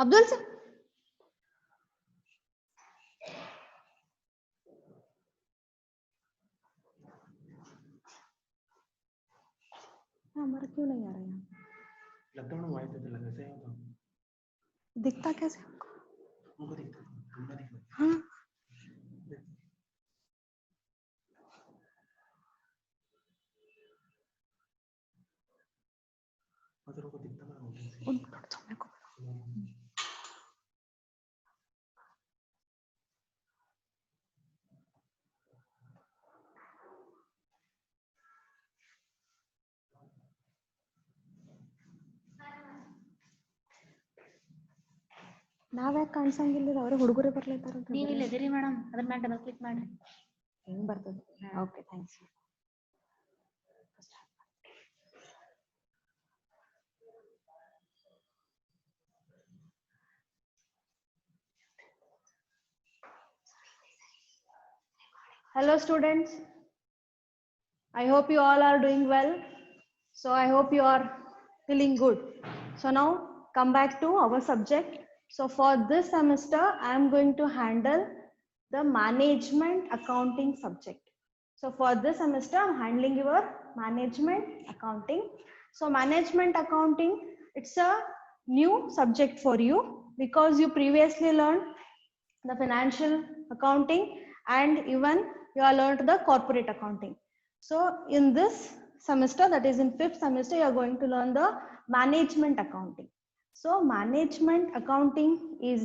Abdul sir हमारा क्यों नहीं आ रहा है? लगता है वाइट तो लगा से होता दिखता कैसे हमको दिखता हमको दिखता हाँ मतलब को दिखता ना उन समय को ನಾವ್ಯಾಕೆ ಕಾಣಿಸಂಗಿಲ್ಲ ಅವರೇ ಹುಡುಗರೇ ಬರ್ಲೈತಾರ ನೀವು ಇಲ್ಲಿ ಇದೀರಿ ಮೇಡಮ್ ಅದ್ರ ಮ್ಯಾಗ ಡಬಲ್ ಕ್ಲಿಕ್ ಮಾಡ್ರಿ ಹೆಂಗ್ ಬರ್ತದೆ okay thanks Hello students, I hope you all are doing well. So I hope you are feeling good. So now come back to our subject. So for this semester I am going to handle the management accounting subject. So for this semester I am handling your management accounting. So management accounting, it's a new subject for you because you previously learned the financial accounting and even you have learned the corporate accounting. So in this semester, that is in 5th semester, you are going to learn the management accounting. So management accounting is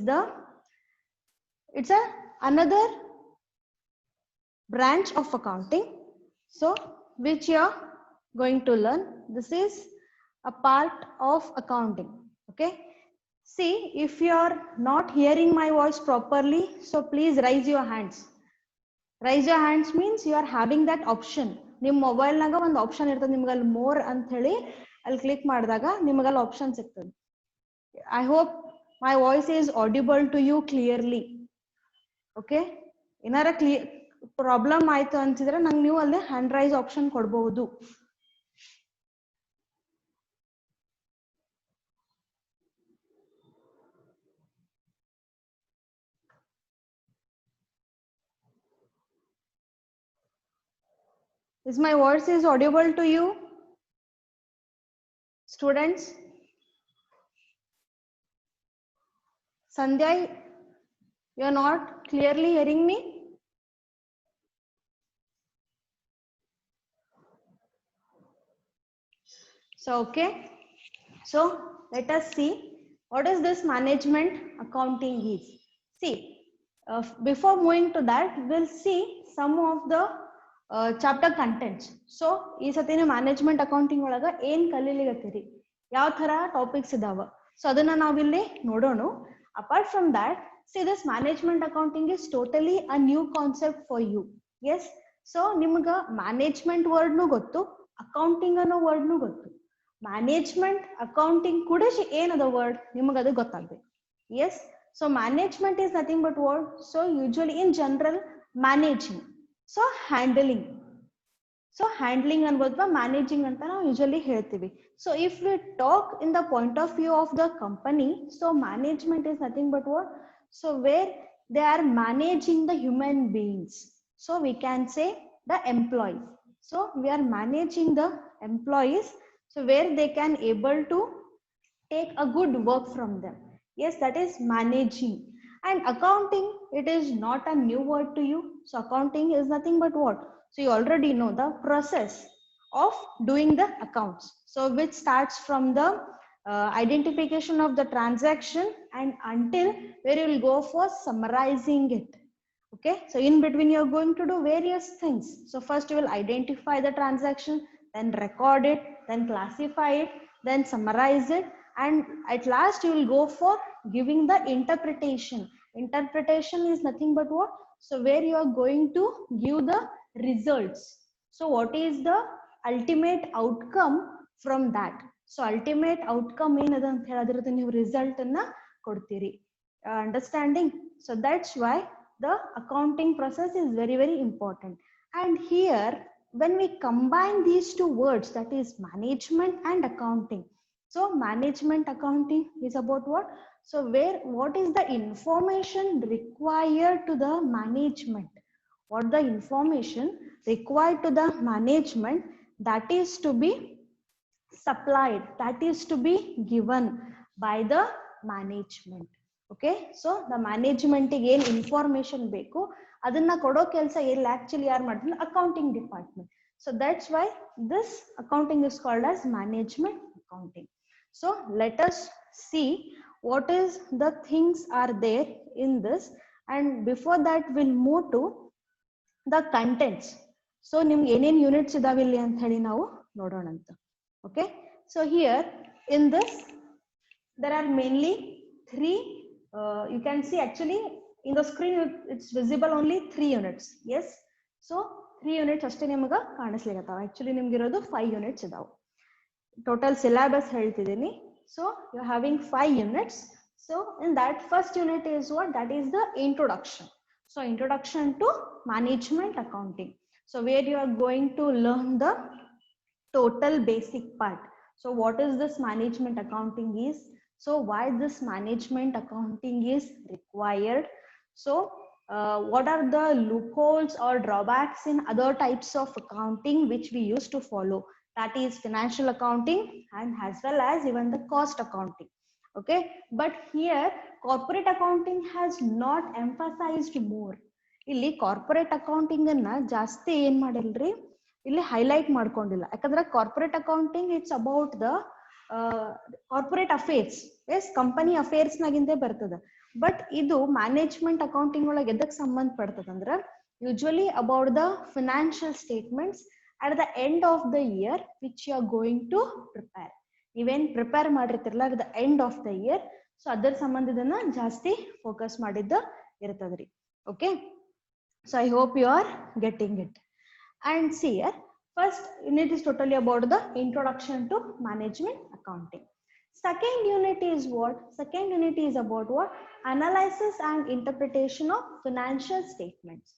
it's another branch of accounting, so which you are going to learn. This is a part of accounting. Okay, see, if you are not hearing my voice properly, so please raise your hands. Raise your hands means you are having that option. ನಿಮ್ಮ mobile ನಾಗ ಒಂದು option ಇರ್ತದೆ ನಿಮ್ಗೆ ಅಲ್ಲಿ more ಅಂತ ಹೇಳಿ ಅಲ್ಲಿ click ಮಾಡಿದಾಗ ನಿಮಗೆ ಅಲ್ಲಿ ಆಪ್ಷನ್ ಸಿಗ್ತದೆ. I hope my voice is audible to you clearly. Okay, ಏನಾರ ಪ್ರಾಬ್ಲಮ್ ಆಯ್ತು ಅಂತಿದ್ರೆ ನಂಗೆ ನೀವು ಅಲ್ಲಿ ಹ್ಯಾಂಡ್ ರೈಸ್ ಆಪ್ಷನ್ ಕೊಡಬಹುದು. Is my voice is audible to you, students? Sandhya, you are not clearly hearing me? So okay, so let us see what is this management accounting is. See, before moving to that, we'll see some of the chapter contents. So ಈ ಸತಿ ನೀವು management accounting ಒಳಗ ಏನ್ ಕಲೀಲಿಗತ್ತೀರಿ, ಯಾವ ತರ topics ಇದಾವ, so ಅದನ್ನ ನಾವಿಲ್ಲಿ ನೋಡೋಣ. Apart from that, see, this management accounting is totally a new concept for you. Yes, so ನಿಮ್ಗ ಮ್ಯಾನೇಜ್ಮೆಂಟ್ ವರ್ಡ್ನು ಗೊತ್ತು, ಅಕೌಂಟಿಂಗ್ ಅನ್ನೋ ವರ್ಡ್ನು ಗೊತ್ತು. ಮ್ಯಾನೇಜ್ಮೆಂಟ್ ಅಕೌಂಟಿಂಗ್ ಕೂಡ ಏನದ ವರ್ಡ್ ನಿಮಗೆ ಅದು ಗೊತ್ತಾಗಬೇಕು. Yes, so management is nothing but what, so usually in general managing, so handling, so handling ಅನ್ಬೋದ್ವಾ managing ಅಂತ ನಾವು ಯೂಶಲಿ ಹೇಳ್ತೀವಿ. So if we talk in the point of view of the company, so management is nothing but what, so where they are managing the human beings, so we can say the employees. So we are managing the employees, so where they can able to take a good work from them. Yes, that is managing. And accounting, it is not a new word to you. So accounting is nothing but what, so you already know the process of doing the accounts, so which starts from the identification of the transaction and until where you will go for summarizing it. Okay, so in between you are going to do various things. So first you will identify the transaction, then record it, then classify it, then summarize it, and at last you will go for giving the interpretation. Interpretation is nothing but what, so where you are going to give the results. So what is the ultimate outcome from that? So ultimate outcome ಏನದ ಅಂತ ಹೇಳಿದ್ರೆ ನೀವು result ಅನ್ನ ಕೊಡ್ತೀರಿ. Understanding? So that's why the accounting process is very, very important. And here, when we combine these two words, that is management and accounting. So management accounting is about what? So what is the information required to the management? What the information required to the management that is to be supplied, that is to be given by the management. Okay, so the management ಗೆ ಏನು information ಬೇಕು ಅದನ್ನ ಕೊಡೋ ಕೆಲಸ ಎಲ್ಲಿ actually ಯಾರು ಮಾಡ್ತಾರೆ? Accounting department. So that's why this accounting is called as management accounting. So let us see what is the things are there in this, and before that we'll move to the contents. So ನಿಮ್ಗೆ ಏನೇನ್ units ಇದಾವೆ ಇಲ್ಲಿ ಅಂತ ಹೇಳಿ ನಾವು ನೋಡೋಣ ಅಂತ. Okay, so here in this there are mainly three, you can see actually in the screen it's visible only 3 units. Yes, so 3 units ಅಷ್ಟೇ ನಿಮಗೆ ಕಾಣಿಸ್ಲಿಕ್ಕತ್ತಾವ. ಆಕ್ಚುಲಿ ನಿಮ್ಗೆ ಇರೋದು 5 units ಇದಾವೆ. ಟೋಟಲ್ ಸಿಲೆಬಸ್ ಹೇಳ್ತಿದ್ದೀನಿ. So you're having 5 units. So in that first unit is what? That is the introduction. So introduction to management accounting. So where you are going to learn the total basic part. So what is this management accounting is? So why this management accounting is required? So what are the loopholes or drawbacks in other types of accounting which we used to follow? That is financial accounting and as well as even the cost accounting. Okay, but here corporate accounting has not emphasized more. ಇಲ್ಲಿ corporate accounting ಅನ್ನ ಜಾಸ್ತಿ ಏನ್ ಮಾಡಿಲ್ರಿ, ಇಲ್ಲಿ highlight ಮಾಡ್ಕೊಂಡಿಲ್ಲ. ಯಾಕಂದ್ರೆ corporate accounting it's about the corporate affairs. Yes, company affairs ನಾಗಿಂದೇ ಬರ್ತದ. ಬಟ್ ಇದು ಮ್ಯಾನೇಜ್ಮೆಂಟ್ ಅಕೌಂಟಿಂಗ್ ಒಳಗೆ ಎದಕ್ ಸಂಬಂಧ ಪಡ್ತದಂದ್ರ usually about the financial statements at the end of the year which you are going to prepare. ನೀವೇನ್ ಪ್ರಿಪೇರ್ ಮಾಡಿರ್ತಿರಲ್ಲ at the end of the year, so ಅದರ ಸಂಬಂಧ ಇದನ್ನ ಜಾಸ್ತಿ ಫೋಕಸ್ ಮಾಡಿದ್ದ ಇರ್ತದ್ರಿ. Okay, so I hope you are getting it. And see here, first unit is totally about the introduction to management accounting. Second unit is what? Second unit is about what? Analysis and interpretation of financial statements.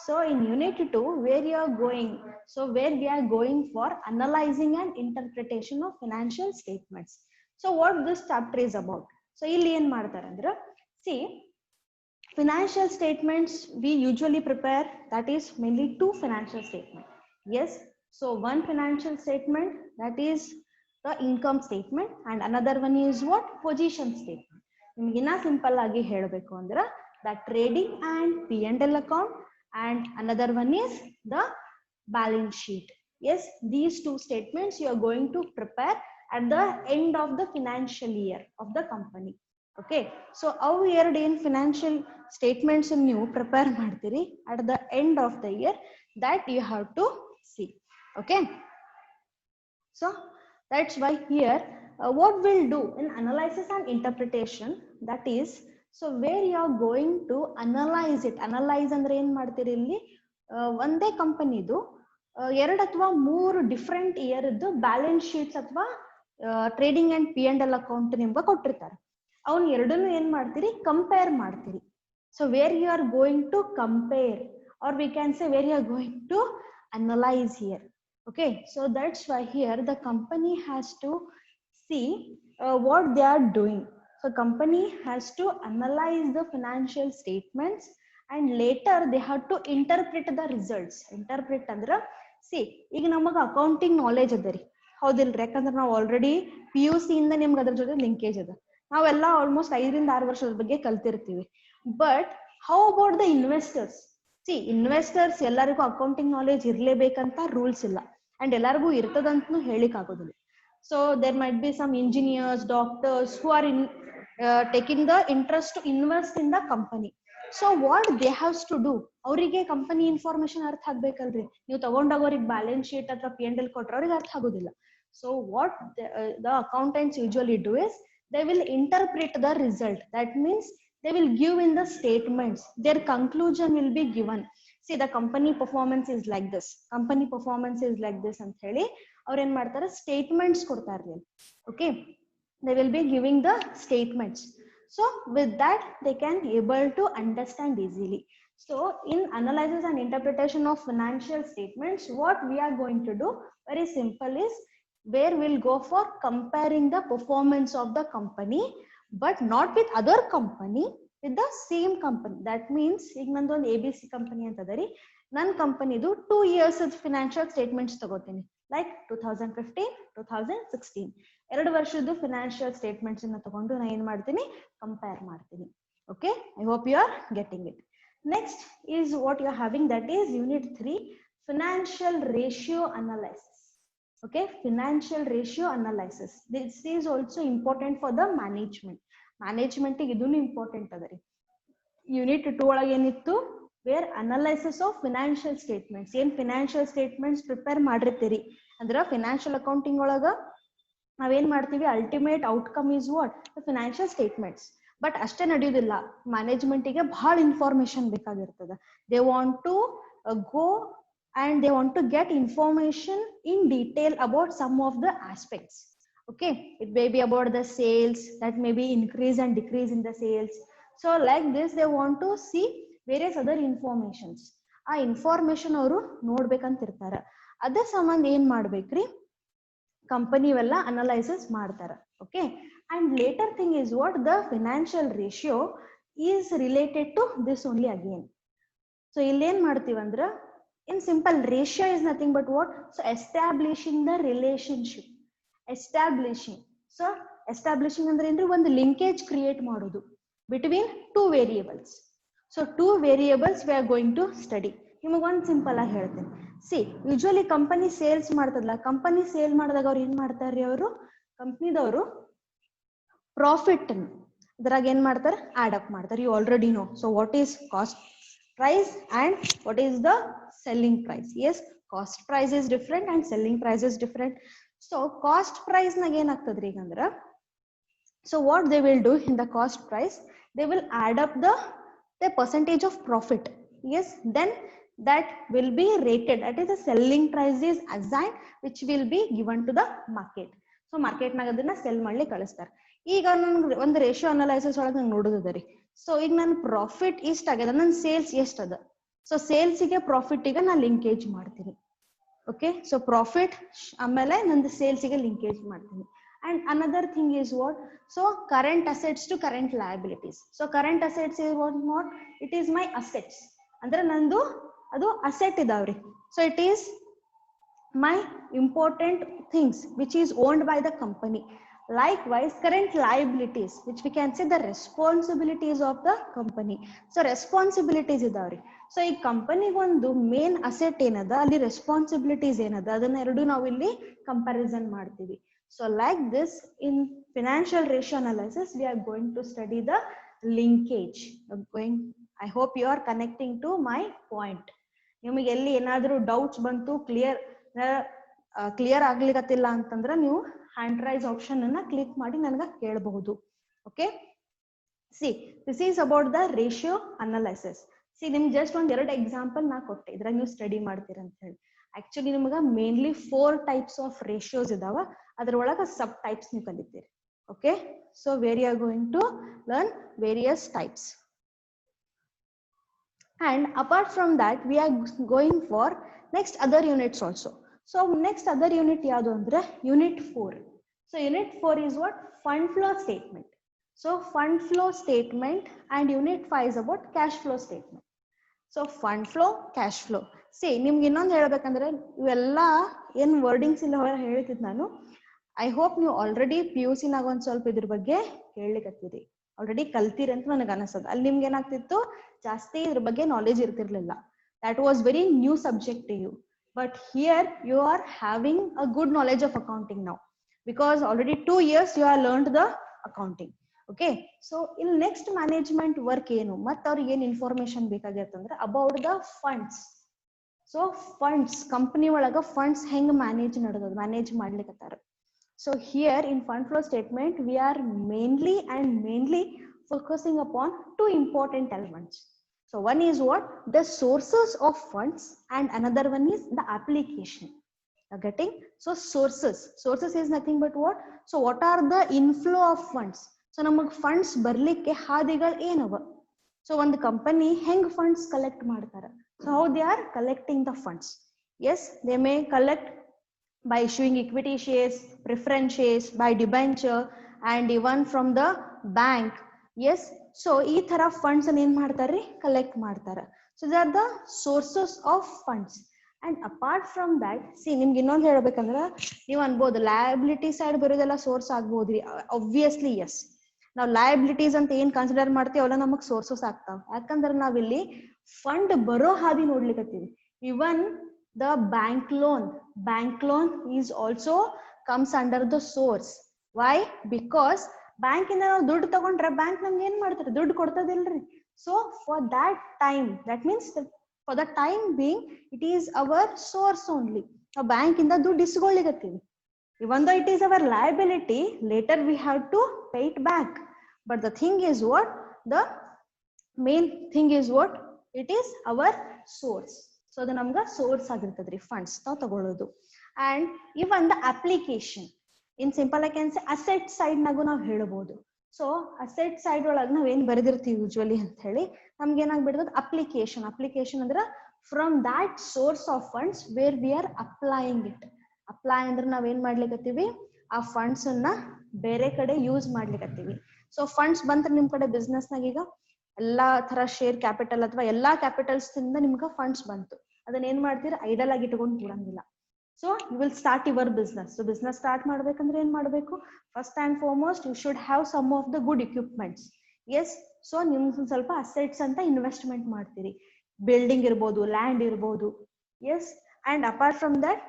So in unit 2 where you are going, so where we are going for analyzing and interpretation of financial statements. So what this chapter is about? So ಇಲ್ಲಿ ಏನ್ ಮಾಡ್ತಾರೆ ಅಂದ್ರೆ, see, financial statements we usually prepare, that is mainly 2 financial statements. Yes, so one financial statement, that is the income statement, and another one is what? Position statement. ನಿಮ್ಗೆ ಇನ್ನ simple ಆಗಿ ಹೇಳಬೇಕು ಅಂದ್ರೆ the trading and P&L account, and another one is the balance sheet. Yes, these 2 statements you are going to prepare at the end of the financial year of the company. Okay, so how year in financial statements ನೀವು prepare ಮಾಡ್ತೀರಿ at the end of the year, that you have to see. Okay, so that's why here what we'll do in analysis and interpretation, that is, so where you are going to analyze it. Analyze ಅಂದ್ರೆ ಏನ್ ಮಾಡ್ತೀರಿ ಇಲ್ಲಿ, ಒಂದೇ ಕಂಪನಿದು 2 ಅಥವಾ 3 different year ಇದ್ದು balance sheets ಅಥವಾ trading and P&L account ನಿಮ್ಗೆ ಕೊಟ್ಟಿರ್ತಾರೆ. ಅವ್ನ ಎರಡನ್ನೂ ಏನ್ ಮಾಡ್ತೀರಿ, ಕಂಪೇರ್ ಮಾಡ್ತೀರಿ. So where you are going to compare, or we can say where you are going to analyse here. Okay, so that's why here the company has to see what they are doing. So company has to analyze the financial statements and later they have to interpret the results. Interpret ಅಂದ್ರೆ, see, ಈಗ ನಮಗೆ accounting knowledge ಅದರಿ, ಹೌದಿಲ್ರಿ? ಯಾಕಂದ್ರೆ ನಾವು already PUC ಇಂದ ನಿಮ್ಗೆ ಅದ್ರ ಜೊತೆ ಲಿಂಕೇಜ್ ಅದ. ನಾವೆಲ್ಲ ಆಲ್ಮೋಸ್ಟ್ 5 ರಿಂದ 6 ವರ್ಷದ ಬಗ್ಗೆ ಕಲ್ತಿರ್ತೀವಿ. But how about the investors? See, investors ಎಲ್ಲರಿಗೂ ಅಕೌಂಟಿಂಗ್ ನಾಲೆಜ್ ಇರ್ಲೇಬೇಕಂತ ರೂಲ್ಸ್ ಇಲ್ಲ, ಅಂಡ್ ಎಲ್ಲರಿಗೂ ಇರ್ತದಂತನೂ ಹೇಳಿಕ್ ಆಗೋದಿಲ್ಲ. So there might be some engineers, doctors who are taking the interest to invest in the company. So what they have to do, ಅವರಿಗೆ company information ಅರ್ಥ ಆಗ್ಬೇಕಲ್ರಿ. ನೀವು ತಗೊಂಡಾಗೋರಿಗೆ balance sheet ಅಥವಾ P&L ಕೊಟ್ರೆ ಅವ್ರಿಗೆ ಅರ್ಥ ಆಗೋದಿಲ್ಲ. So what the accountants usually do is they will interpret the result. That means they will give in the statements, their conclusion will be given. See, the company performance is like this, company performance is like this ಅಂತ ಹೇಳಿ ಅವ್ರು ಏನ್ ಮಾಡ್ತಾರೆ, statements ಕೊಡ್ತಾರ್ರಿ. Okay, they will be giving the statements. So with that they can able to understand easily. So in analysis and interpretation of financial statements, what we are going to do, very simple, is where we'll go for comparing the performance of the company but not with other company, with the same company. That means ಈಗ ನಂದು ಒಂದು ABC company ಅಂತದರಿ, ನನ್ನ ಕಂಪನಿದು 2 years financial statements ತಗೋತೀನಿ, like 2015 2016 2 ವರ್ಷದ್ದು financial statements ಅನ್ನ ತಗೊಂಡು ನಾನು ಏನ್ ಮಾಡ್ತೀನಿ, ಕಂಪೇರ್ ಮಾಡ್ತೀನಿ. Okay, I hope you are getting it. Next is what you are having, that is unit 3, financial ratio analysis. Okay, financial ratio analysis. This is also important for the management. Management ಗೆ ಇದನ್ನು important ಅದರಿ. Unit 2 ಒಳಗೆ ಏನಿತ್ತು, where analysis of financial statements. ಏನ್ financial statements prepare ಮಾಡಿರ್ತೀರಿ ಅಂದ್ರ financial accounting ಒಳಗ ನಾವೇನ್ ಮಾಡ್ತೀವಿ, ultimate outcome is what, financial statements. But ಅಷ್ಟೇ ನಡೆಯುವುದಿಲ್ಲ, ಮ್ಯಾನೇಜ್ಮೆಂಟಿಗೆ ಬಹಳ ಇನ್ಫಾರ್ಮೇಶನ್ ಬೇಕಾಗಿರ್ತದೆ. They want to go and they want to get information in detail about some of the aspects. Okay, it may be about the sales, that may be increase and decrease in the sales. So like this they want to see various other informations. ಆ information ಅವರು ನೋಡ್ಬೇಕಂತ ಇರ್ತಾರ. ಅದೇ ಸಂಬಂಧ ಏನ್ ಮಾಡ್ಬೇಕ್ರಿ, company ಎಲ್ಲ analysis ಮಾಡ್ತಾರ. Okay, and later thing is what, the financial ratio is related to this only again. So ಇಲ್ಲಿ ಏನ್ ಮಾಡ್ತೀವಿ ಅಂದ್ರ, in simple, ratio is nothing but what, so establishing the relationship. Establishing, so establishing ಅಂದ್ರೆ ಏನ್ರಿ, ಒಂದು linkage create ಮಾಡೋದು between two variables. So two variables we are going to study. ನಿಮಗೆ ಒಂದು ಸಿಂಪಲ್ ಆಗಿ ಹೇಳ್ತೇನೆ. ಸಿ, ಯೂಶುವಲಿ ಕಂಪನಿ ಸೇಲ್ಸ್ ಮಾಡ್ತದಲ್ಲ, company sale ಮಾಡಿದಾಗ ಅವ್ರು ಏನ್ ಮಾಡ್ತಾರ್ರಿ, ಅವರು ಕಂಪ್ನಿದವರು ಪ್ರಾಫಿಟ್ ಇದ್ರಾಗ ಏನ್ ಮಾಡ್ತಾರೆ, ಆಡ್ ಅಪ್ ಮಾಡ್ತಾರೆ. You already know. So what is cost price and what is the selling price? Yes, cost price is different and selling price is different. So cost price nag en agtadri igandra, so what they will do in the cost price, they will add up the percentage of profit. Yes, then that will be rated, that is the selling price is assigned, which will be given to the market. So market naga adana sell ಮಾಡ್ಲಿ ಕಳಿಸ್ತಾರೆ. ಈಗ ನಾನು ಒಂದು ratio analysis ಒಳಗೆ ನಂಗೆ ನೋಡೋದರಿ. So ಈಗ ನನ್ನ profit ಇಷ್ಟ ಆಗ್ಯದ, ನನ್ನ ಸೇಲ್ಸ್ ಎಷ್ಟು ಅದ, ಸೊ ಸೇಲ್ಸಿಗೆ ಪ್ರಾಫಿಟಿಗೆ ನಾನು ಲಿಂಕೇಜ್ ಮಾಡ್ತೀನಿ. ಓಕೆ, ಸೊ ಪ್ರಾಫಿಟ್ ಆಮೇಲೆ ನಂದು ಸೇಲ್ಸಿಗೆ ಲಿಂಕೇಜ್ ಮಾಡ್ತೀನಿ. And another thing is what, so current assets to current liabilities. So current assets is what, it is my assets, ಅಂದ್ರೆ ನಂದು ಅದು ಅಸೆಟ್ ಇದಾವ್ರಿ. So it is my important things which is owned by the company. Likewise, current liabilities, which we can say the responsibilities of the company. So responsibilities idavri. So ee company ಒಂದು main asset ಏನದ, ಅಲ್ಲಿ responsibilities ಏನದ, ಅದನ್ನ ಎರಡು ನಾವು ಇಲ್ಲಿ comparison ಮಾಡ್ತೀವಿ. So like this, in financial ratio analysis we are going to study the linkage. I hope you are connecting to my point. ನಿಮಗೆ ಎಲ್ಲಿ ಏನಾದರೂ ಡೌಟ್ಸ್ ಬಂತು, ಕ್ಲಿಯರ್ ಆಗ್ಲಿಕತ್ತಿಲ್ಲ ಅಂತಂದ್ರೆ ನೀವು ಹ್ಯಾಂಡ್ ರೈಸ್ ಆಪ್ಷನ್ ಅನ್ನ ಕ್ಲಿಕ್ ಮಾಡಿ ನನಗೆ ಕೇಳಬಹುದು. Okay, see this is about the ratio analysis. C ನಿಮ್ಗೆ ಜಸ್ಟ್ ಒಂದ್ 2 ಎಕ್ಸಾಂಪಲ್ ನಾ ಕೊಟ್ಟೆ, ಇದ್ರಾಗ ನೀವು ಸ್ಟಡಿ ಮಾಡ್ತೀರ ಅಂತ ಹೇಳಿ. ಆಕ್ಚುಲಿ ನಿಮ್ಗೆ ಮೇನ್ಲಿ 4 ಟೈಪ್ಸ್ ಆಫ್ ರೇಷಿಯೋಸ್ ಇದಾವ, ಅದ್ರೊಳಗ ಸಬ್ ಟೈಪ್ಸ್ ನೀವು ಕಲಿತೀರಿ. Okay, so where you are going to learn various types. And apart from that, we are going for next other units also. So next other unit yadu andre unit 4. So unit 4 is what, fund flow statement. So fund flow statement, and unit 5 is about cash flow statement. So fund flow, cash flow. See ನಿಮ್ಗೆ ಇನ್ನೊಂದು ಹೇಳ್ಬೇಕಂದ್ರೆ, ಇವೆಲ್ಲ ಏನ್ wordings ಇಲ್ಲ ಹೇಳ್ತಿದ್ ನಾನು, I hope ನೀವು already PUC ನಾಗ ಒಂದ್ ಸ್ವಲ್ಪ ಇದ್ರ ಬಗ್ಗೆ ಹೇಳಲಿಕತ್ತೀರಿ, ಆಲ್ರೆಡಿ ಕಲ್ತೀರಿ ಅಂತ ನನಗೆ ಅನಿಸ್ತದ. ಅಲ್ಲಿ ನಿಮ್ಗೆ ಏನಾಗ್ತಿತ್ತು, ಜಾಸ್ತಿ ಇದ್ರ ಬಗ್ಗೆ ನಾಲೆಜ್ ಇರ್ತಿರ್ಲಿಲ್ಲ. That was very new subject to you. But here you are having a good knowledge of accounting now, because already 2 years you have learned the accounting. Okay, so in next management work ಏನು ಮತ್ತೆ ಅವ್ರಿಗೆ ಏನು information ಬೇಕಾಗಿರ್ತಂದ್ರೆ about the funds. So funds, company ಒಳಗ funds ಹೆಂಗ್ manage ಮಾಡ್ಲಿಕತ್ತಾರ. So here in fund flow statement we are mainly focusing upon 2 important elements. So one is what, the sources of funds, and another one is the application. You're getting? So sources is nothing but what, so what are the inflow of funds. So ನಮಗೆ funds ಬರ್ಲಿಕ್ಕೆ ಹಾದಿಗಳು ಏನವ. So ಒಂದು company ಹೆಂಗ್ funds collect ಮಾಡ್ತಾರೆ, so how they are collecting the funds. Yes, they may collect by issuing equity shares, preference shares, by debenture, and even from the bank. Yes, so ಈ ತರ funds ಏನ್ ಮಾಡ್ತಾರ್ರಿ collect ಮಾಡ್ತಾರ. So they are the sources of funds. And apart from that C ನಿಮ್ಗೆ ಇನ್ನೊಂದು ಹೇಳ್ಬೇಕಂದ್ರ ನೀವು ಅನ್ಬೋದು liability side ಬರೋದೆಲ್ಲ source ಆಗ್ಬೋದ್ರಿ. ಆಬ್ವಿಯಸ್ಲಿ ಎಸ್, ನಾವು ಲಯಬಿಲಿಟೀಸ್ ಅಂತ ಏನ್ ಕನ್ಸಿಡರ್ ಮಾಡ್ತೀವಿ ಅವೆಲ್ಲ ನಮಗ್ ಸೋರ್ಸಸ್ ಆಗ್ತಾವ. ಯಾಕಂದ್ರೆ ನಾವಿಲ್ಲಿ ಫಂಡ್ ಬರೋ ಹಾದಿ ನೋಡ್ಲಿಕ್ಕತ್ತೀವಿ. ಇವನ್ the bank loan is also comes under the source. Why? Because bank ಇಂದ ನಾವು ದುಡ್ಡು ತಗೊಂಡ್ರೆ ಬ್ಯಾಂಕ್ ನಮ್ಗೆ ಏನ್ ಮಾಡ್ತಾರೆ, ದುಡ್ಡು ಕೊಡ್ತದಿಲ್ರಿ. So for that time, that means that for the time being it is our source only. ನಾವು ಬ್ಯಾಂಕ್ ಇಂದ ದುಡ್ಡು ಇಸ್ಕೊಳ್ಳಿಕತ್ತೀವಿ. even though it is our liability, later we have to pay it back. But the thing is what, the main thing is what, it is our source. So ಅದು ನಮ್ಗೆ source ಆಗಿರ್ತದ್ರಿ funds ನಾವು ತಗೊಳ್ಳೋದು. And even the application in simple ಆಗಿ can say asset side ನಾಗು ನಾವು ಹೇಳ್ಬೋದು. So asset side ಒಳಗೆ ನಾವ್ ಏನ್ ಬರೆದಿರ್ತೀವಿ ಯೂಶುವಲಿ ಅಂತ ಹೇಳಿ ನಮ್ಗೆ ಏನಾಗ್ಬಿಡ್ತದ ಅಪ್ಲಿಕೇಶನ್ ಅಂದ್ರೆ from that source of funds where we are applying it. Apply ಅಂದ್ರೆ ನಾವ್ ಏನ್ ಮಾಡ್ಲಿಕ್ಕತ್ತೀವಿ, ಆ ಫಂಡ್ಸ್ ಅನ್ನ ಬೇರೆ ಕಡೆ ಯೂಸ್ ಮಾಡ್ಲಿಕ್ಕತ್ತೀವಿ. ಸೊ ಫಂಡ್ಸ್ ಬಂದ್ರೆ ನಿಮ್ ಕಡೆ ಬಿಸ್ನೆಸ್ ನಾಗ ಈಗ ಎಲ್ಲಾ ತರ ಶೇರ್ ಕ್ಯಾಪಿಟಲ್ ಅಥವಾ ಎಲ್ಲಾ ಕ್ಯಾಪಿಟಲ್ಸ್ ಇಂದ ನಿಮ್ಗೆ ಫಂಡ್ಸ್ ಬಂತು. ಅದನ್ನ ಏನ್ ಮಾಡ್ತೀರಾ, ಐಡಲ್ ಆಗಿ ಇಟ್ಕೊಂಡು ಕೂಡಂಗಿಲ್ಲ. So you will start your business. So business start ಮಾಡ್ಬೇಕಂದ್ರೆ ಏನ್ ಮಾಡ್ಬೇಕು, first and foremost you should have some of the good equipments. Yes, so ನಿಮ್ಗೆ ಸ್ವಲ್ಪ ಅಸೆಟ್ಸ್ ಅಂತ ಇನ್ವೆಸ್ಟ್ಮೆಂಟ್ ಮಾಡ್ತೀರಿ. ಬಿಲ್ಡಿಂಗ್ ಇರ್ಬೋದು, ಲ್ಯಾಂಡ್ ಇರ್ಬೋದು. Yes, and apart from that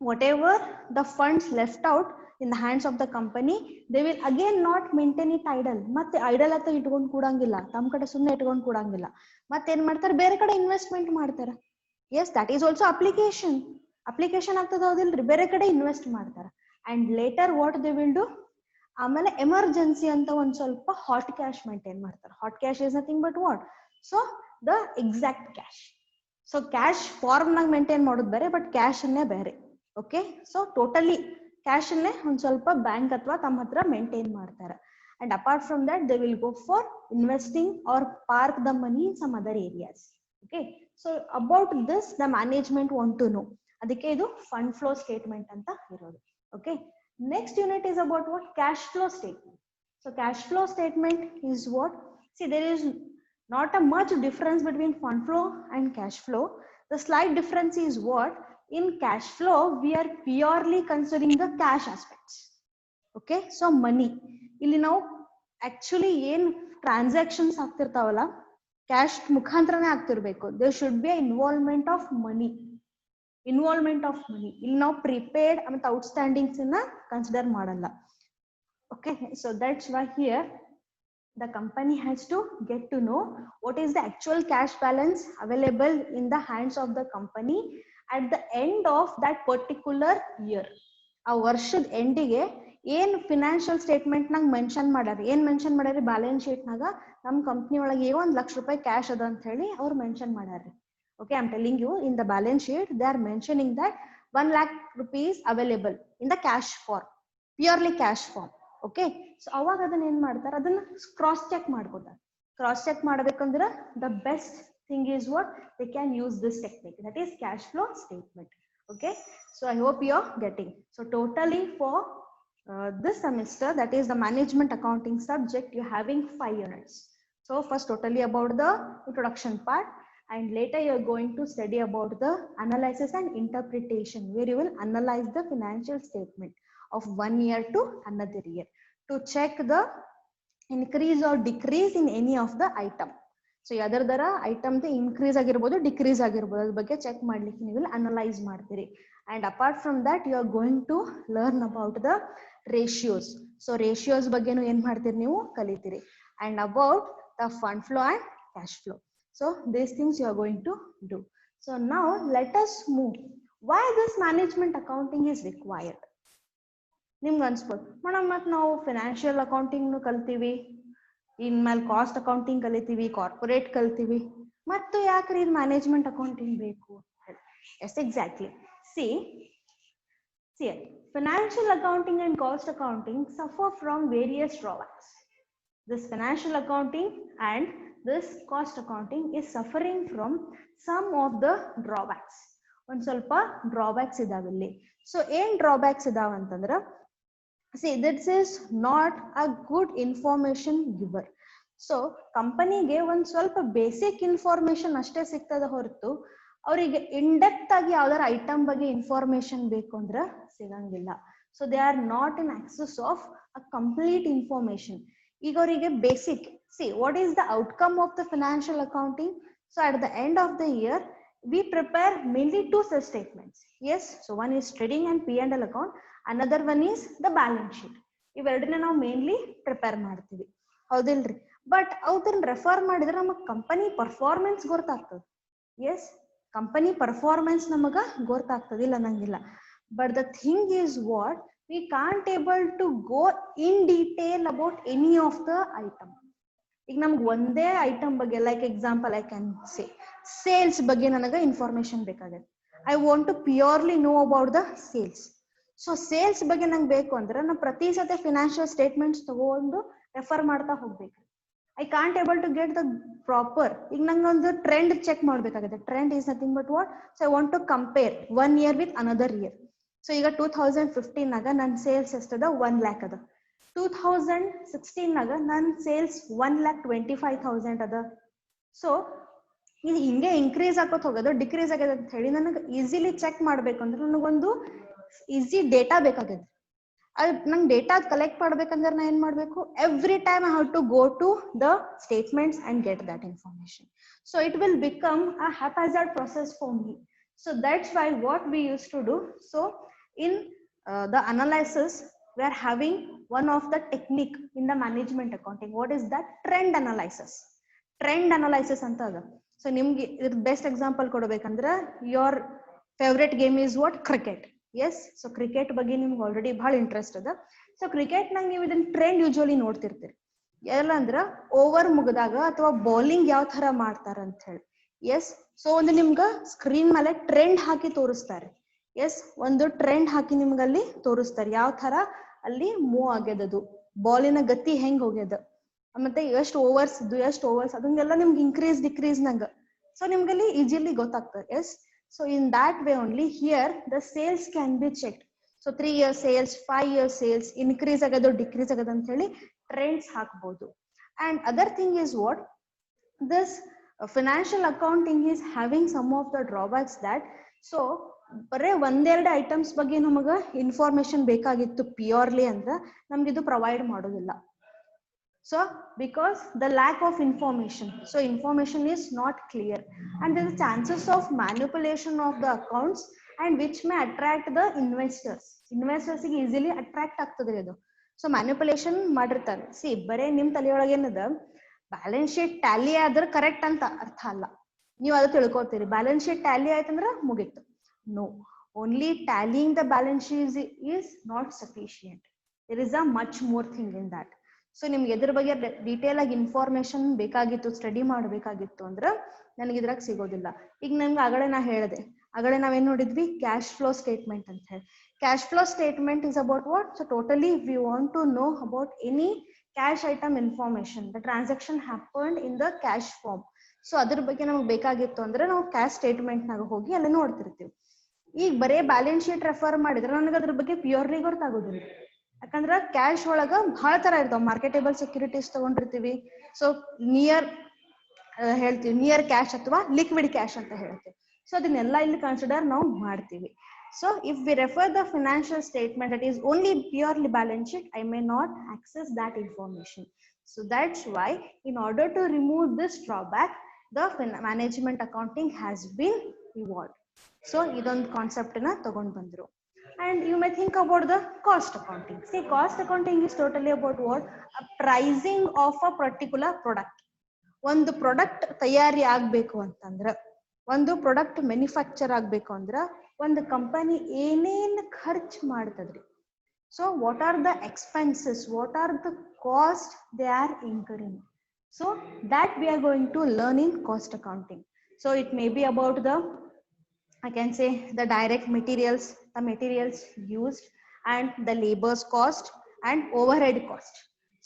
whatever the funds left out in the hands of the company, they will again not maintain it idle. ಮತ್ತೆ idle ಅಂತ ಇಟ್ಕೊಂಡು ಕೂಡಂಗಿಲ್ಲ, ತಮ್ಮ ಕಡೆ ಸುಮ್ಮನೆ ಇಟ್ಕೊಂಡು ಕೂಡಂಗಿಲ್ಲ. ಮತ್ತೆ ಏನ್ ಮಾಡ್ತಾರೆ, ಬೇರೆ ಕಡೆ ಇನ್ವೆಸ್ಟ್ಮೆಂಟ್ ಮಾಡ್ತಾರೆ. Yes, that is also application ಆಗ್ತದ ಹೌದಿಲ್ರಿ, ಬೇರೆ ಕಡೆ ಇನ್ವೆಸ್ಟ್ ಮಾಡ್ತಾರೆ. And later what they will do, ಆಮೇಲೆ ಎಮರ್ಜೆನ್ಸಿ ಅಂತ ಒಂದ್ ಸ್ವಲ್ಪ ಹಾಟ್ ಕ್ಯಾಶ್ ಮೇಂಟೈನ್ ಮಾಡ್ತಾರೆ. Hot cash is nothing but what, so the exact cash. So cash form ನಾಗ ಮೇಂಟೈನ್ ಮಾಡೋದು ಬೇರೆ, ಬಟ್ ಕ್ಯಾಶ್ ಅನ್ನೇ ಬೇರೆ. ಓಕೆ, ಸೊ ಟೋಟಲಿ ಕ್ಯಾಶ್ ಅನ್ನೇ ಒಂದ್ ಸ್ವಲ್ಪ ಬ್ಯಾಂಕ್ ಅಥವಾ ತಮ್ಮ ಹತ್ರ ಮೇಂಟೈನ್ ಮಾಡ್ತಾರೆ. And apart from that they will go for investing or park the money in some other areas. Okay, so about this the management want to know. ಅದಕ್ಕೆ ಇದು fund flow statement ಅಂತ ಇರೋದು. Okay, next unit is about what, cash flow statement. So cash flow statement is what, see there is not a much difference between fund flow and cash flow. The slight difference is what, in cash flow we are purely considering the cash aspects. Okay, so money ಇಲ್ಲಿ ನಾವು actually ಏನ್ transactions ಆಗ್ತಿರ್ತಾವಲ್ಲ cash ಮುಖಾಂತರನೇ ಆಗ್ತಿರ್ಬೇಕು. there should be involvement of money. ಇಲ್ಲಿ ನಾವು prepaid ಮತ್ತು ಔಟ್ಸ್ಟ್ಯಾಂಡಿಂಗ್ಸ್ ಅನ್ನ ಕನ್ಸಿಡರ್ ಮಾಡಲ್ಲ. Okay, so that's why here the company has to get to know what is the actual cash balance available in the hands of the company at the end of that particular year. ಆ ವರ್ಷದ ಎಂಡಿಗೆ ಏನ್ financial statement ನಾಗ mention ಮಾಡ್ಯಾರ, ಏನ್ mention ಮಾಡ್ಯಾರ balance sheet ನಾಗ ನಮ್ company ಒಳಗೆ 1 ಲಕ್ಷ ರೂಪಾಯಿ ಕ್ಯಾಶ್ ಅದ ಅಂತ ಹೇಳಿ ಅವ್ರು ಮೆನ್ಷನ್ ಮಾಡ್ಯಾರ. Okay, I am telling you, in the balance sheet they are mentioning that 1 lakh rupees available in the cash form, purely cash form. Okay, so ಅವಾಗ ಅದನ್ನ ಏನ್ ಮಾಡ್ತಾರೆ, ಅದನ್ನ ಕ್ರಾಸ್ ಚೆಕ್ ಮಾಡ್ಕೋತಾರೆ. ಕ್ರಾಸ್ ಚೆಕ್ ಮಾಡ್ಬೇಕಂದ್ರ the best thing is what, they can use this technique, that is cash flow statement. Okay, so I hope you are getting. So totally for this semester, that is the management accounting subject, you having 5 units. So first totally about the introduction part, and later you are going to study about the analysis and interpretation, where you will analyze the financial statement of 1 year to another year to check the increase or decrease in any of the item. So ಯಾವ್ದಾರ item increase ಆಗಿರ್ಬೋದು, decrease ಆಗಿರ್ಬೋದು, ಅದ್ರ ಬಗ್ಗೆ check ಮಾಡ್ಲಿಕ್ಕೆ ನೀವು analyse ಮಾಡ್ತೀರಿ. And apart from that you are going to learn about the ratios. So ratios ಬಗ್ಗೆನು ಏನ್ ಮಾಡ್ತೀರಿ, ನೀವು ಕಲಿತೀರಿ. And about the fund flow and cash flow. So these things you are going to do. So now let us move. Why this management accounting is required? ನಿಮ್ಗೆ ಅನ್ಸ್ಬೋದು, madam ಮತ್ತೆ ನಾವು financial ಅಕೌಂಟಿಂಗ್ನು ಕಲ್ತೀವಿ, ಇನ್ಮೇಲೆ ಕಾಸ್ಟ್ ಅಕೌಂಟಿಂಗ್ ಕಲಿತೀವಿ, corporate ಕಲ್ತೀವಿ, ಮತ್ತು ಯಾಕ್ರಿ ಇದು ಮ್ಯಾನೇಜ್ಮೆಂಟ್ ಅಕೌಂಟಿಂಗ್ ಬೇಕು? Yes, exactly. See financial accounting and cost accounting suffer from various drawbacks. This financial accounting and this cost accounting is suffering from some of the drawbacks. ಒಂದ್ ಸ್ವಲ್ಪ drawbacks ಇದಾವೆ ಇಲ್ಲಿ. ಸೊ ಏನ್ ಡ್ರಾಬ್ಯಾಕ್ಸ್ ಇದಾವ ಅಂತಂದ್ರ, See, this is not a good information giver. So ಕಂಪನಿಗೆ ಒಂದ್ ಸ್ವಲ್ಪ ಬೇಸಿಕ್ ಇನ್ಫಾರ್ಮೇಶನ್ ಅಷ್ಟೇ ಸಿಗ್ತದ ಹೊರತು ಅವರಿಗೆ ಇಂಡೆಪ್ತ್ ಆಗಿ ಯಾವ್ದಾರ ಐಟಮ್ ಬಗ್ಗೆ ಇನ್ಫಾರ್ಮೇಶನ್ ಬೇಕು ಅಂದ್ರೆ ಸಿಗಂಗಿಲ್ಲ. So they are not in access of a complete information. ಈಗ ಅವರಿಗೆ basic see what is the outcome of the financial accounting. So at the end of the year we prepare mainly two such statements. Yes, so one is trading and P&L account, another one is the balance sheet. ಇವೆರಡನ್ನ ನಾವು mainly prepare ಮಾಡ್ತೀವಿ, ಹೌದಿಲ್ರಿ? But ಅವನ್ನ refer ಮಾಡಿದ್ರೆ ನಮಗೆ company performance ಗೊತ್ತಾಗ್ತದೆ. Yes, company performance ನಮಗ ಗೊತ್ತಾಗ್ತದೆ, ಇಲ್ಲ ಅನ್ನಂಗಿಲ್ಲ. But the thing is what we can't able to go in detail about any of the item. ಈಗ ನಮ್ಗೆ ಒಂದೇ ಐಟಮ್ ಬಗ್ಗೆ, like example I can say sales ಬಗ್ಗೆ ನನಗೆ ಇನ್ಫಾರ್ಮೇಶನ್ ಬೇಕಾಗುತ್ತೆ. I want to purely know about the sales. So sales ಬಗ್ಗೆ ನಂಗೆ ಬೇಕು ಅಂದ್ರೆ ನಾವು ಪ್ರತಿ ಸತಿ ಫಿನಾನ್ಷಿಯಲ್ ಸ್ಟೇಟ್ಮೆಂಟ್ಸ್ ತಗೊಂಡು ರೆಫರ್ ಮಾಡ್ತಾ ಹೋಗ್ಬೇಕು. I can't able to get the proper. ಈಗ ನಂಗೆ ಒಂದು ಟ್ರೆಂಡ್ ಚೆಕ್ ಮಾಡ್ಬೇಕಾಗುತ್ತೆ. Trend is nothing but what, so I want to compare one year with another year. So ಈಗ 2015 ನನ್ನ ಸೇಲ್ಸ್ ಎಷ್ಟದ 1 lakh ಅದ. 2016 ನನ್ನ ಸೇಲ್ಸ್ 1,25,000 ಅದ. ಸೊ ಇದು ಹಿಂಗೆ ಇನ್ಕ್ರೀಸ್ ಆಗೋತ್ ಹೋಗೋದು, ಡಿಕ್ರೀಸ್ ಆಗ್ಯದ ಅಂತ ಹೇಳಿ ನನಗೆ ಈಸಿಲಿ ಚೆಕ್ ಮಾಡ್ಬೇಕು ಅಂದ್ರೆ ನನಗೊಂದು ಈಸಿ ಡೇಟಾ ಬೇಕಾಗಿದೆ. ಅದು ನಂಗೆ ಡೇಟಾ ಕಲೆಕ್ಟ್ ಮಾಡ್ಬೇಕಂದ್ರೆ ನಾ ಏನ್ ಮಾಡ್ಬೇಕು? Every time I have to go to the statements and get that information. So it will become a haphazard process for me. So that's why what we used to do, so in the analysis we are having one of the technique in the management accounting. What is that? Trend analysis. Trend analysis ಅಂತ ಅದ. So ನಿಮ್ಗೆ ಇದ್ರ best example ಕೊಡ್ಬೇಕಂದ್ರೆ your favourite game is what? Cricket. Yes, so cricket ಬಗ್ಗೆ ನಿಮ್ಗೆ already ಬಹಳ interest ಅದ. So cricket ನಂಗೆ ನೀವು ಇದನ್ನ ಟ್ರೆಂಡ್ ಯೂಶುವಲಿ ನೋಡ್ತಿರ್ತೀರಿ. ಎಲ್ಲ ಅಂದ್ರ ಓವರ್ ಮುಗಿದಾಗ ಅಥವಾ ಬೌಲಿಂಗ್ ಯಾವ ತರ ಮಾಡ್ತಾರ ಅಂತ ಹೇಳಿ. ಎಸ್, ಸೊ ಒಂದು ನಿಮ್ಗ ಸ್ಕ್ರೀನ್ ಮೇಲೆ ಟ್ರೆಂಡ್ ಹಾಕಿ ತೋರಿಸ್ತಾರೆ. ಎಸ್, ಒಂದು ಟ್ರೆಂಡ್ ಹಾಕಿ ನಿಮ್ಗಲ್ಲಿ ತೋರಿಸ್ತಾರೆ ಯಾವ ತರ ಅಲ್ಲಿ ಮೂವ್ ಆಗ್ಯದದು, ಬಾಲಿನ ಗತಿ ಹೆಂಗ್ ಹೋಗ್ಯದ, ಮತ್ತೆ ಎಷ್ಟು ಓವರ್ಸ್ ಅದನ್ನೆಲ್ಲ ನಿಮ್ಗೆ ಇನ್ಕ್ರೀಸ್ ಡಿಕ್ರೀಸ್ ನಂಗ. ಸೊ ನಿಮ್ಗಲ್ಲಿ ಈಜಿಲಿ ಗೊತ್ತಾಗ್ತದೆ. Yes, so in that way only here the sales can be checked. So 3 year sales, 5 year sales increase ಆಗದು ಡಿಕ್ರೀಸ್ ಆಗದು ಅಂತ ಹೇಳಿ ಟ್ರೆಂಡ್ಸ್ ಹಾಕ್ಬಹುದು. And other thing is what this financial accounting is having some of the drawbacks that, so ಬರೇ ಒಂದೆರಡು items ಬಗ್ಗೆ ನಮಗ information ಬೇಕಾಗಿತ್ತು ಪ್ಯೂರ್ಲಿ ಅಂದ್ರೆ ನಮ್ಗೆ ಇದು ಪ್ರೊವೈಡ್ ಮಾಡೋದಿಲ್ಲ. So because the lack of information, so information is not clear and there is chances of manipulation of the accounts and which may attract the investors ಗೆ easily attract ಆಗ್ತದ್ರಿ ಅದು. So manipulation ಮಾಡಿರ್ತಾರೆ. C ಬರೇ ನಿಮ್ ತಲೆಯೊಳಗೆ ಏನದ balance sheet Tally ಆದ್ರೆ correct ಅಂತ ಅರ್ಥ ಅಲ್ಲ. ನೀವು ಅದು ತಿಳ್ಕೊತೀರಿ, ಬ್ಯಾಲೆನ್ಸ್ ಶೀಟ್ ಟ್ಯಾಲಿ ಆಯ್ತಂದ್ರ ಮುಗೀತು. No, only tallying the balance sheet is not sufficient. There is a much more thing in that. So ನಿಮ್ಗೆ ಎದ್ರ ಬಗ್ಗೆ ಡೀಟೇಲ್ ಆಗಿ ಇನ್ಫಾರ್ಮೇಶನ್ ಬೇಕಾಗಿತ್ತು, ಸ್ಟಡಿ ಮಾಡಬೇಕಾಗಿತ್ತು ಅಂದ್ರೆ ನನಗೆ ಇದ್ರಾಗ ಸಿಗೋದಿಲ್ಲ. ಈಗ ನಮ್ಗೆ ಆಗಲೇ ನಾವೇನ್ ನೋಡಿದ್ವಿ? ಕ್ಯಾಶ್ ಫ್ಲೋ ಸ್ಟೇಟ್ಮೆಂಟ್ ಅಂತ ಹೇಳಿ. Cash flow statement is about what? So totally we want to know about any cash item information, the transaction happened in the cash form. So ಅದ್ರ ಬಗ್ಗೆ ನಮ್ಗೆ ಬೇಕಾಗಿತ್ತು ಅಂದ್ರೆ ನಾವು ಕ್ಯಾಶ್ ಸ್ಟೇಟ್ಮೆಂಟ್ ನಾಗ ಹೋಗಿ ಅಲ್ಲಿ ನೋಡ್ತಿರ್ತೀವಿ. ಈಗ ಬರೇ ಬ್ಯಾಲೆನ್ಸ್ ಶೀಟ್ ರೆಫರ್ ಮಾಡಿದ್ರೆ ನನಗೆ ಅದ್ರ ಬಗ್ಗೆ ಪ್ಯೂರ್ಲಿ ಗೊತ್ತಾಗೋದಿಲ್ಲ. ಯಾಕಂದ್ರ ಕ್ಯಾಶ್ ಒಳಗ ಬಹಳ ತರ ಇರ್ತಾವ. ಮಾರ್ಕೆಟೇಬಲ್ ಸೆಕ್ಯೂರಿಟೀಸ್ ತಗೊಂಡಿರ್ತೀವಿ, ಸೊ ನಿಯರ್ ಕ್ಯಾಶ್ ಅಥವಾ ಲಿಕ್ವಿಡ್ ಕ್ಯಾಶ್ ಅಂತ ಹೇಳ್ತೀವಿ. ಸೊ ಅದನ್ನೆಲ್ಲ ಇಲ್ಲಿ ಕನ್ಸಿಡರ್ ನಾವು ಮಾಡ್ತೀವಿ. So if we refer the financial statement that is only purely balance sheet, I may not access that information. So that's why in order to remove this drawback the management accounting has been evolved. So ಇದೊಂದು concept ನ ತಗೊಂಡ್ ಬಂದ್ರು. And you may think about the cost accounting. See, cost accounting is totally about what? A pricing of a particular product. ಒಂದು product ತಯಾರಿ ಆಗ್ಬೇಕು ಅಂತಂದ್ರ, ಒಂದು product manufacture ಆಗ್ಬೇಕು ಅಂದ್ರ ಒಂದು ಕಂಪನಿ ಏನೇನ್ ಖರ್ಚು ಮಾಡ್ತದ್ರಿ. So what are the expenses, what are the cost they are incurring. So that we are going to learn in cost accounting. So it may be about the, I can say, the direct materials, the materials used, and the labor's cost and overhead cost.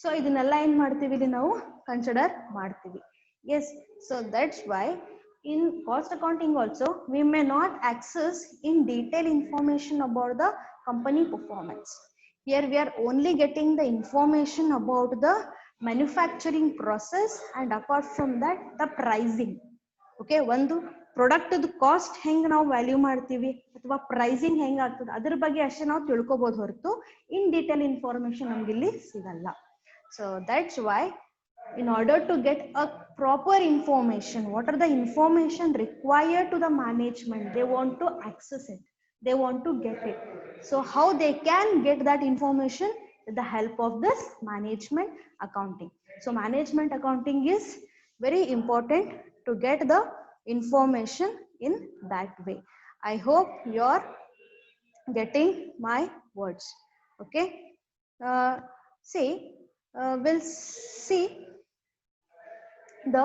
So ಇದನ್ನೆಲ್ಲ ಏನ್ ಮಾಡ್ತೀವಿ ಇಲ್ಲಿ ನಾವು consider ಮಾಡ್ತೀವಿ. Yes, so that's why in cost accounting also we may not access in detail information about the company performance. Here we are only getting the information about the manufacturing process, and apart from that the pricing. Okay, ಒಂದು product cost ಹೆಂಗ್ ನಾವು value ಮಾಡ್ತೀವಿ ಅಥವಾ pricing ಹೆಂಗ್ ಆಗ್ತದೆ ಅದ್ರ ಬಗ್ಗೆ ಅಷ್ಟೇ ನಾವು ತಿಳ್ಕೊಬಹುದು ಹೊರತು ಇನ್ ಡೀಟೇಲ್ ಇನ್ಫಾರ್ಮೇಶನ್ ನಮ್ಗೆ ಇಲ್ಲಿ ಸಿಗಲ್ಲ. So that's Y in order to get a proper information, what are the information required to the management, they want to access it, they want to get it. So how they can get that information? With the help of this management accounting. So management accounting is very important to get the information in that way. I hope you are getting my words. Okay, see, we'll see the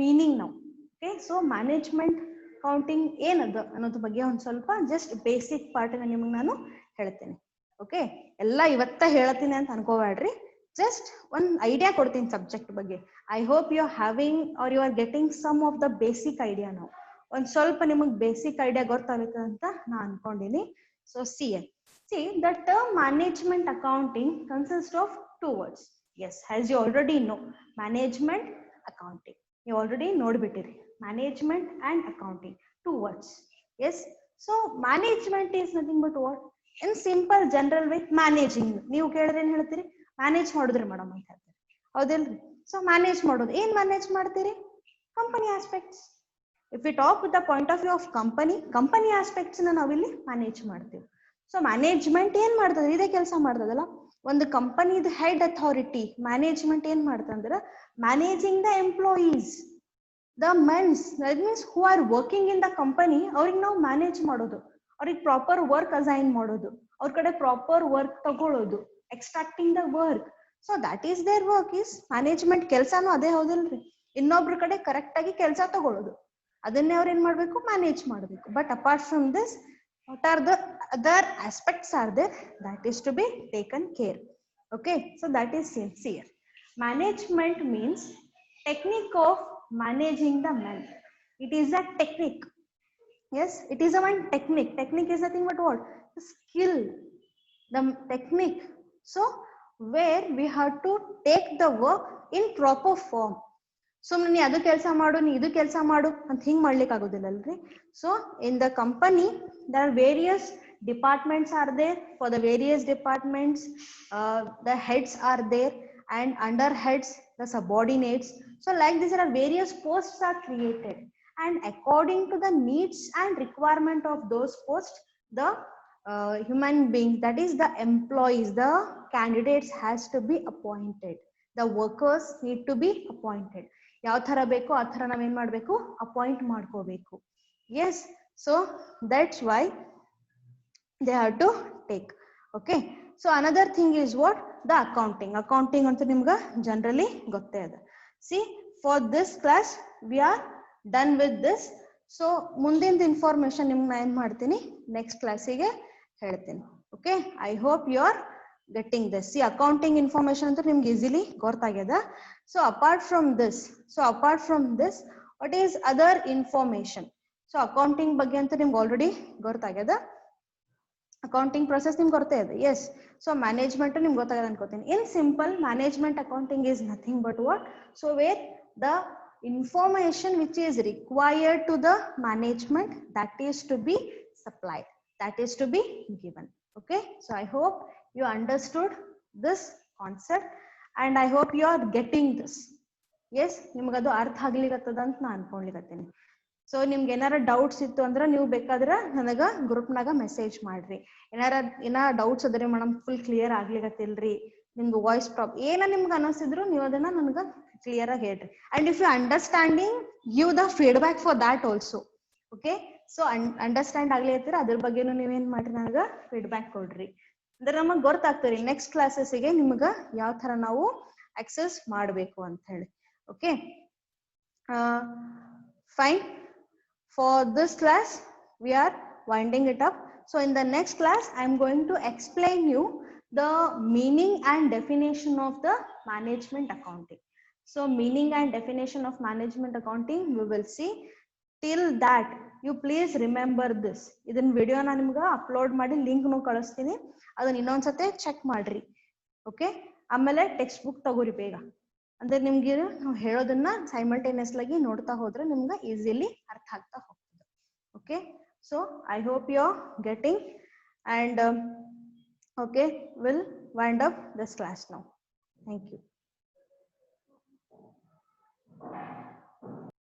meaning now. Okay, so management accounting ಏನದ ಅನ್ನೋದ್ರ ಬಗ್ಗೆ ಒಂದು ಸ್ವಲ್ಪ just basic part ನಿಮಗೆ ನಾನು ಹೇಳ್ತೇನೆ. Okay, ಎಲ್ಲ ಇವತ್ತ ಹೇಳ್ತೀನಿ ಅಂತ ಅನ್ಕೋಬೇಡ್ರಿ, ಜಸ್ಟ್ ಒಂದು ಐಡಿಯಾ ಕೊಡ್ತೀನಿ ಸಬ್ಜೆಕ್ಟ್ ಬಗ್ಗೆ. I hope you are having are you are getting some of the basic idea. ನಾವು ಒಂದು ಸ್ವಲ್ಪ ನಿಮಗೆ ಬೇಸಿಕ್ ಐಡಿಯಾ ಗೊತ್ತಾಗುತ್ತೆ ಅಂತ ನಾನು ಅನ್ಕೊಂಡಿನಿ. So see the term management accounting consists of two words. Yes, as you already know, management accounting you already ನೋಡ್ಬಿಟ್ಟಿರಿ. Management and accounting, two words. Yes, so management is nothing but what? In simple general way, managing. ನೀವು ಕೇಳಿದ್ರೆ ಏನ್ ಹೇಳ್ತೀರಿ? Manage ಮಾಡಿದ್ರಿ madam ಅಂತ ಹೇಳ್ತೀರಿ, ಹೌದಿಲ್ರಿ? So manage ಮಾಡೋದು ಏನ್ manage ಮಾಡ್ತೀರಿ? Company aspects. If you talk with the point of view of company aspects ನಾವಿಲ್ಲಿ ಮ್ಯಾನೇಜ್ ಮಾಡ್ತೀವಿ. ಸೊ ಮ್ಯಾನೇಜ್ಮೆಂಟ್ ಏನ್ ಮಾಡ್ತದೆ? ಇದೇ ಕೆಲಸ ಮಾಡ್ತದಲ್ಲ. ಒಂದು ಕಂಪನಿದ ಹೆಡ್ ಅಥಾರಿಟಿ ಮ್ಯಾನೇಜ್ಮೆಂಟ್ ಏನ್ ಮಾಡ್ತಂದ್ರ managing the employees, the mens, that means who are working in the company. ಅವ್ರಿಗೆ ನಾವು ಮ್ಯಾನೇಜ್ ಮಾಡೋದು, ಅವ್ರಿಗೆ ಪ್ರಾಪರ್ ವರ್ಕ್ ಅಸೈನ್ ಮಾಡೋದು, ಅವ್ರ ಕಡೆ ಪ್ರಾಪರ್ ವರ್ಕ್ ತಗೊಳ್ಳೋದು, extracting the work. So that is their work. Is management ಕೆಲಸನೂ ಅದೇ, ಹೌದಿಲ್ರಿ? ಇನ್ನೊಬ್ರ ಕಡೆ ಕರೆಕ್ಟ್ ಆಗಿ ಕೆಲಸ ತಗೊಳ್ಳೋದು, ಅದನ್ನೇ ಅವ್ರು ಏನ್ ಮಾಡ್ಬೇಕು? ಮ್ಯಾನೇಜ್ ಮಾಡಬೇಕು. But apart from this, what are the other aspects are there that is to be taken care? Okay, so that is sincere. Management means technique of managing the men. It is a technique. Yes, it is a one technique. Technique is nothing but what? The skill, the technique. So where we have to take the work in proper form. ಸುಮ್ಮನೆ ನೀ ಅದು ಕೆಲಸ ಮಾಡು, ನೀ ಇದು ಕೆಲಸ ಮಾಡು ಅಂತ ಹಿಂಗ್ ಮಾಡ್ಲಿಕ್ಕೆ ಆಗೋದಿಲ್ಲ ಅಲ್ರಿ. So in the company there are various departments are there. For the various departments, the heads are there, and under heads the subordinates. So like this, there are various posts are created, and according to the needs and requirement of those posts, the human beings, that is the employees, the candidates has to be appointed. The workers need to be appointed. ಯಾವ ತರ ಬೇಕೋ ಆ ತರ ನಾವೇನ್ ಮಾಡ್ಬೇಕು? Appoint ಮಾಡ್ಕೋಬೇಕು. Yes, so that's why they have to take. Okay, so another thing is what? The accounting ಅಂತ ನಿಮ್ಗ ಜನರಲಿ ಗೊತ್ತೇ ಅದ. See, for this class we are done with this. So ಮುಂದಿನ ಇನ್ಫಾರ್ಮೇಶನ್ ನಿಮ್ಗೆ ನಾ ಏನ್ ಮಾಡ್ತೀನಿ, ನೆಕ್ಸ್ಟ್ ಕ್ಲಾಸಿಗೆ ಹೇಳ್ತೀನಿ. Okay, I hope you are getting this. See, accounting information ಅಂತ ನಿಮ್ಗೆ ಈಸಿಲಿ ಗೊತ್ತಾಗ್ಯದ. So apart from this, what is other information? So accounting ಬಗ್ಗೆ ಅಂತ ನಿಮ್ಗೆ ಆಲ್ರೆಡಿ ಗೊತ್ತಾಗ್ಯದ. ಅಕೌಂಟಿಂಗ್ ಪ್ರೊಸೆಸ್ ನಿಮ್ಗೆ ಗೊತ್ತೇ ಇದೆ. ಎಸ್, ಸೊ ಮ್ಯಾನೇಜ್ಮೆಂಟ್ ನಿಮ್ಗೆ ಗೊತ್ತಾಗದ ಅನ್ಕೋತೀನಿ. In simple, management accounting is nothing but what? So where the information which is required to the management, that is to be supplied, that is to be given. Okay, so I hope you understood this concept and I hope you are getting this. Yes, ನಿಮ್ಗೆ ಅದು ಅರ್ಥ ಆಗ್ಲಿಕ್ಕತ್ತದ ಅಂತ ನಾನು ಅನ್ಕೊಂಡ್ಲಿಕತ್ತೀನಿ. So ನಿಮ್ಗೆ ಏನಾರ doubts ಇತ್ತು ಅಂದ್ರೆ ನೀವು ಬೇಕಾದ್ರೆ ನನಗ ಗ್ರೂಪ್ನಾಗ ಮೆಸೇಜ್ ಮಾಡ್ರಿ. ಏನಾರ ಡೌಟ್ಸ್ ಅದ್ರಿ ಮೇಡಮ್ ಫುಲ್ ಕ್ಲಿಯರ್ ಆಗ್ಲಿಕತ್ತಿಲ್ರಿ, ನಿಮ್ಗೆ ವಾಯ್ಸ್ ಪ್ರಾಬ್ಲಮ್ ಏನ ನಿಮ್ಗೆ ಅನಿಸಿದ್ರು ನೀವು ಅದನ್ನ ನನಗ ಕ್ಲಿಯರ್ ಆಗಿ ಹೇಳ್ರಿ. And if you understanding, give the feedback for that also. Okay, so understand ಆಗ್ಲಿಕತ್ತೀರ ಅದ್ರ ಬಗ್ಗೆನು ನೀವೇನ್ ಮಾಡ್ರಿ, ನನಗ ಫೀಡ್ಬ್ಯಾಕ್ ಕೊಡ್ರಿ. ಅಂದ್ರೆ ನಮಗ್ ಗೊತ್ತಾಗ್ತರಿ ನೆಕ್ಸ್ಟ್ ಕ್ಲಾಸಸ್ಗೆ ನಿಮ್ಗ ಯಾವ ತರ ನಾವು ಆಕ್ಸೆಸ್ ಮಾಡ್ಬೇಕು ಅಂತ ಹೇಳಿ. Okay, fine. For this class we are winding it up. So in the next class I am going to explain you the meaning and definition of the management accounting. So meaning and definition of management accounting we will see. Till that you please remember this. ಇದನ್ನ video ನಾನು ನಿಮ್ಗೆ upload ಮಾಡಿ ಲಿಂಕ್ನು ಕಳಿಸ್ತೀನಿ, ಅದನ್ನ ಇನ್ನೊಂದ್ಸತಿ check ಮಾಡ್ರಿ. Okay, ಆಮೇಲೆ text book ತಗೋರಿ ಬೇಗ. ಅಂದ್ರೆ ನಿಮ್ಗೆ ನಾವು ಹೇಳೋದನ್ನ ಸೈಮಲ್ಟೇನಿಯಸ್ ಆಗಿ ನೋಡ್ತಾ ಹೋದ್ರೆ ನಿಮ್ಗೆ ಈಸಿಲಿ ಅರ್ಥ ಆಗ್ತಾ ಹೋಗ್ತದೆ. Okay, so I hope you are getting, and okay, we'll wind up this class now. Thank you.